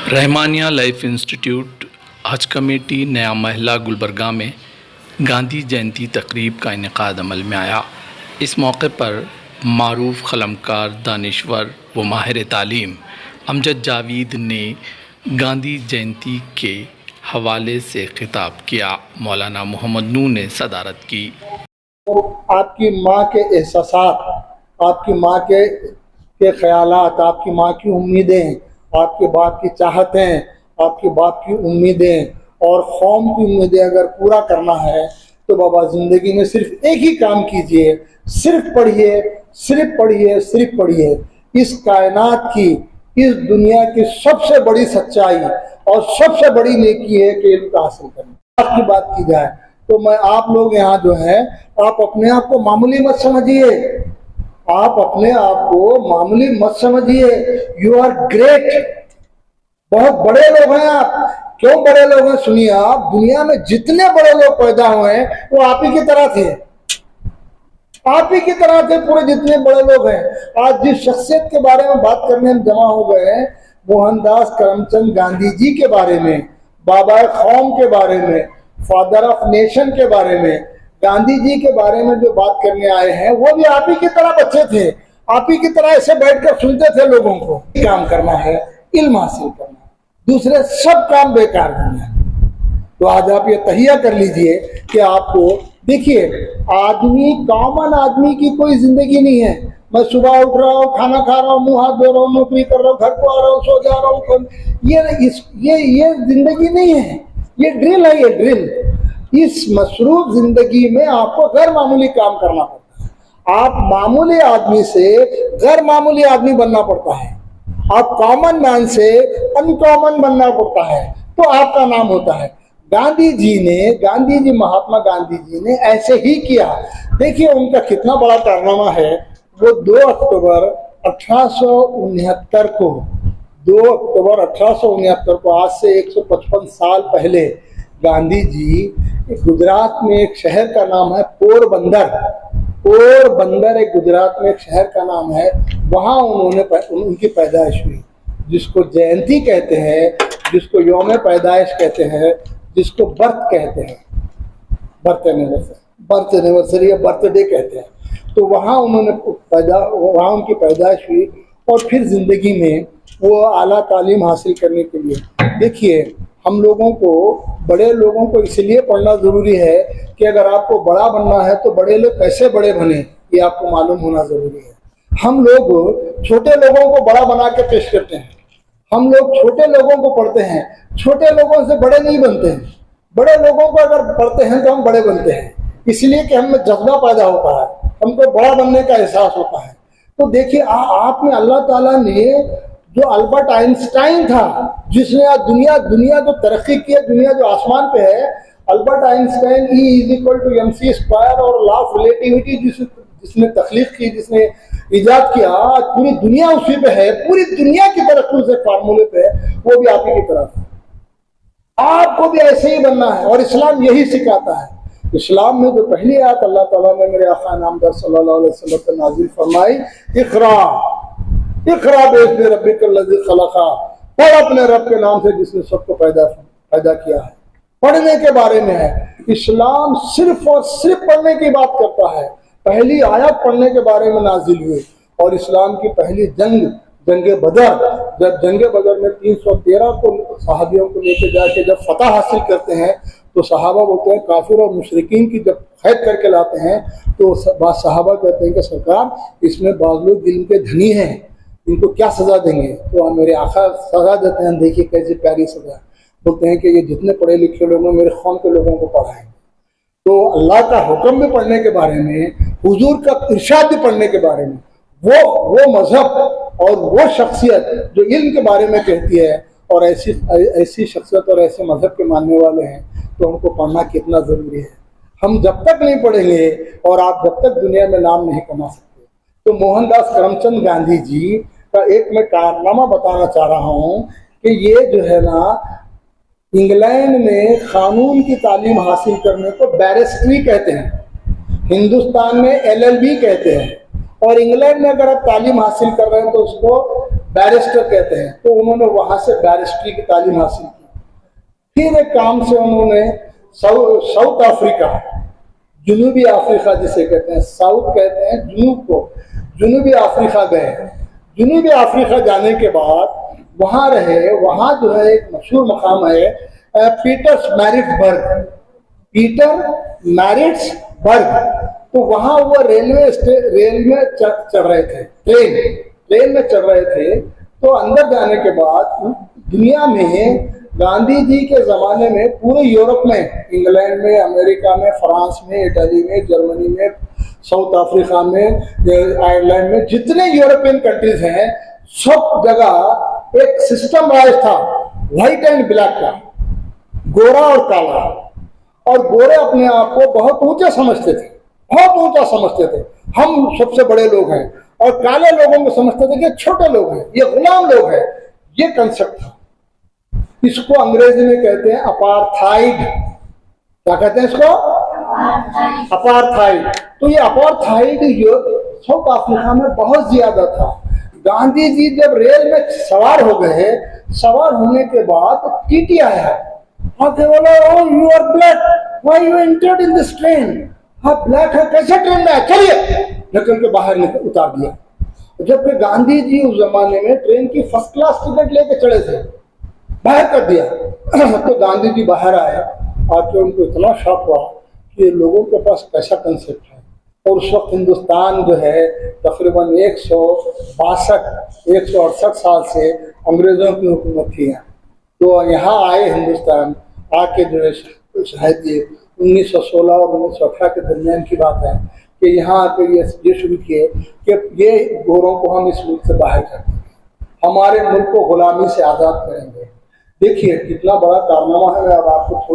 Rahmania life institute हज committee नया महला गुलबर्गा में गांधी जयंती तकरीब का इनेकाद अमल में आया। इस मौके पर मारूफ क़लमकार, दानिश्वर व माहिर तालीम अमजद जावेद ने गांधी जयंती के हवाले से खिताब किया। मौलाना मोहम्मद नूर ने सदारत की। आपकी माँ के एहसासात, आपकी माँ के ख्यालात, आपकी माँ की उम्मीदें, आपके बाप की चाहतें, आपके बाप की उम्मीदें और कौम की उम्मीदें अगर पूरा करना है तो बाबा ज़िंदगी में सिर्फ एक ही काम कीजिए, सिर्फ पढ़िए, सिर्फ पढ़िए, सिर्फ पढ़िए। इस कायनात की, इस दुनिया की सबसे बड़ी सच्चाई और सबसे बड़ी नेकी है कि इल्म हासिल करना। आपकी बात की जाए तो मैं आप लोग यहाँ जो है, आप अपने आप को मामूली मत समझिए, आप अपने आप को मामूली मत समझिए। यू आर ग्रेट, बहुत बड़े लोग हैं आप। क्यों बड़े लोग हैं? सुनिए, आप दुनिया में जितने बड़े लोग पैदा हुए हैं वो आप ही की तरह थे, आप ही की तरह थे पूरे जितने बड़े लोग हैं। आज जिस शख्सियत के बारे में बात करने हम जमा हो गए हैं, मोहनदास करमचंद गांधी जी के बारे में, बाबा कौम के बारे में, फादर ऑफ नेशन के बारे में, गांधी जी के बारे में जो बात करने आए हैं, वो भी आप ही की तरह बच्चे थे, आप ही की तरह ऐसे बैठकर सुनते थे लोगों को। काम करना है, इल्म हासिल करना है, दूसरे सब काम बेकार नहीं है। तो आज आप ये तहिया कर लीजिए कि आपको, देखिए, आदमी, कॉमन आदमी की कोई जिंदगी नहीं है। मैं सुबह उठ रहा हूँ, खाना खा रहा हूँ, मुंह हाथ धो रहा हूँ, नौकरी कर रहा हूँ, घर को आ रहा हूँ, सो जा रहा हूँ, ये जिंदगी नहीं है, ये ड्रिल है, ये ड्रिल। इस मसरूफ जिंदगी में आपको गैर मामूली काम करना पड़ता है। आप मामूली आदमी से गैर मामूली आदमी बनना पड़ता है, आप कॉमन मैन से अनकॉमन बनना पड़ता है, तो आपका नाम होता है। गांधी जी, महात्मा गांधी जी ने ऐसे ही किया। देखिए उनका कितना बड़ा कारनामा है। वो 2 अक्टूबर 1869 को, 2 अक्टूबर 1869 को, आज से 155 साल पहले, गांधी जी गुजरात में एक शहर का नाम है पोरबंदर, पोरबंदर एक गुजरात में एक शहर का नाम है, वहाँ उनकी पैदाइश हुई, जिसको जयंती कहते हैं, जिसको यौम पैदाइश कहते हैं, जिसको बर्थ कहते हैं, बर्थ एनिवर्सरी या बर्थडे कहते हैं। तो वहाँ वहाँ उनकी पैदाइश हुई और फिर ज़िंदगी में वो आला तालीम हासिल करने के लिए, देखिए, हम लोगों को, बड़े लोगों को इसलिए पढ़ना ज़रूरी है कि अगर आपको बड़ा बनना है तो बड़े लोग कैसे बड़े बने ये आपको मालूम होना ज़रूरी है। हम लोग छोटे लोगों को बड़ा बना के पेश करते हैं, हम लोग छोटे लोगों को पढ़ते हैं, छोटे लोगों से बड़े नहीं बनते हैं। बड़े लोगों को अगर पढ़ते हैं तो हम बड़े बनते हैं, इसलिए कि हमें जज्बा पैदा होता है, हमको बड़ा बनने का एहसास होता है। तो देखिए, आप में अल्लाह ताला ने, जो अल्बर्ट आइंस्टाइन था, जिसने आज दुनिया जो तरक्की की है, दुनिया जो आसमान पे है, अल्बर्ट आइंस्टाइन E=mc² और लॉ ऑफ रिलेटिविटी जिसने तख्लीक की, जिसने इजाद किया, आज पूरी दुनिया उसी पे है, पूरी दुनिया की तरक्की उस फार्मूले पे है। वो भी आप ही की तरह था, आपको भी ऐसे ही बनना है। और इस्लाम यही सिखाता है। इस्लाम में जो पहली आयत अल्लाह ताला ने मेरे आका नामदार सल्लल्लाहु अलैहि वसल्लम पर नाजिल फरमाई, इक़रा बिस्मि रब्बिकल्लज़ी ख़लक़ा, पढ़ अपने रब के नाम से जिसने सबको पैदा किया है। पढ़ने के बारे में है। इस्लाम सिर्फ और सिर्फ पढ़ने की बात करता है। पहली आयत पढ़ने के बारे में नाजिल हुई। और इस्लाम की पहली जंग बदर, जब जंग बदर में 313 को सहाबियों को लेकर जाके जब फतह हासिल करते हैं, तो सहाबा बोलते हैं, काफिर और मुशरिकीन की जब कैद करके लाते हैं, तो सहाबा कहते हैं कि सरकार, इसमें बाज़ लोग इल्म के धनी हैं, इनको क्या सज़ा देंगे? तो मेरे आका सज़ा देते हैं। देखिए कैसी प्यारी सज़ा। बोलते हैं कि ये जितने पढ़े लिखे लोग हैं, मेरे कौम के लोगों को पढ़ाएंगे। तो अल्लाह का हुक्म भी पढ़ने के बारे में, हुजूर का इरशाद भी पढ़ने के बारे में, वो मजहब और वो शख्सियत जो इल्म के बारे में कहती है, और ऐसी शख्सियत और ऐसे मजहब के मानने वाले हैं, तो उनको पढ़ना कितना ज़रूरी है। हम जब तक नहीं पढ़ेंगे और आप जब तक दुनिया में नाम नहीं कमा सकते। तो मोहनदास करमचंद गांधी जी का एक मैं कारनामा बताना चाह रहा हूँ कि ये जो है ना, इंग्लैंड में कानून की तालीम हासिल करने को बैरिस्ट्री कहते हैं, हिंदुस्तान में LLB कहते हैं, और इंग्लैंड में अगर आप तालीम हासिल कर रहे हैं तो उसको बैरिस्टर कहते हैं, तो उन्होंने वहां से बैरिस्ट्री की तालीम हासिल की। फिर एक काम से उन्होंने साउथ अफ्रीका, जुनूबी अफ्रीका जिसे कहते हैं, साउथ कहते हैं जुनूब को, जुनूबी अफ्रीका गए। जुनूबी अफ्रीका जाने के बाद वहां रहे, वहां जो है एक मशहूर मकाम है पीटर मैरिट्सबर्ग। तो वहां वो रेल में चढ़ रहे थे, ट्रेन में चढ़ रहे थे। तो अंदर जाने के बाद दुनिया में गांधी जी के ज़माने में पूरे यूरोप में, इंग्लैंड में, अमेरिका में, फ्रांस में, इटली में, जर्मनी में, साउथ अफ्रीका में, आयरलैंड में, जितने यूरोपियन कंट्रीज हैं, सब जगह एक सिस्टम राज था व्हाइट एंड ब्लैक का, गोरा और काला। और गोरे अपने आप को बहुत ऊंचा समझते थे, बहुत ऊंचा समझते थे, हम सबसे बड़े लोग हैं। और काले लोगों को समझते थे कि छोटे लोग हैं, ये गुलाम लोग हैं। ये कंसेप्ट था। इसको अंग्रेजी में कहते हैं अपार्थाइड। क्या कहते हैं इसको? अपार्थाइड। तो ये अपार्थाइड साउथ अफ्रीका में बहुत ज्यादा था। गांधी जी जब रेल में सवार हो गए, सवार होने के बाद टीटी आया, आके बोला, oh you are black, why you entered in this train? आप ब्लैक है, कैसे ट्रेन में? चलिए, निकल के बाहर उतार दिया। जबकि गांधी जी उस जमाने में ट्रेन की फर्स्ट क्लास टिकट लेके चढ़े थे, बाहर कर दिया। तो गांधी जी बाहर आए, आके उनको इतना शौक हुआ कि लोगों के पास कैसा कंसेप्ट है। और उस वक्त हिंदुस्तान जो है तकरीबन 168 साल से अंग्रेजों की हुकूमत थी। तो यहाँ आए हिंदुस्तान, आके जो है शायद ये 1916 और 1918 के दरमियान की बात है कि यहाँ आके ये शुरू किए कि ये गोरों को हम इस मुल्क से बाहर कर देंगे, हमारे मुल्क को गुलामी से आज़ाद करेंगे। देखिए कितना बड़ा कारनामा है। अब आपको थोड़ी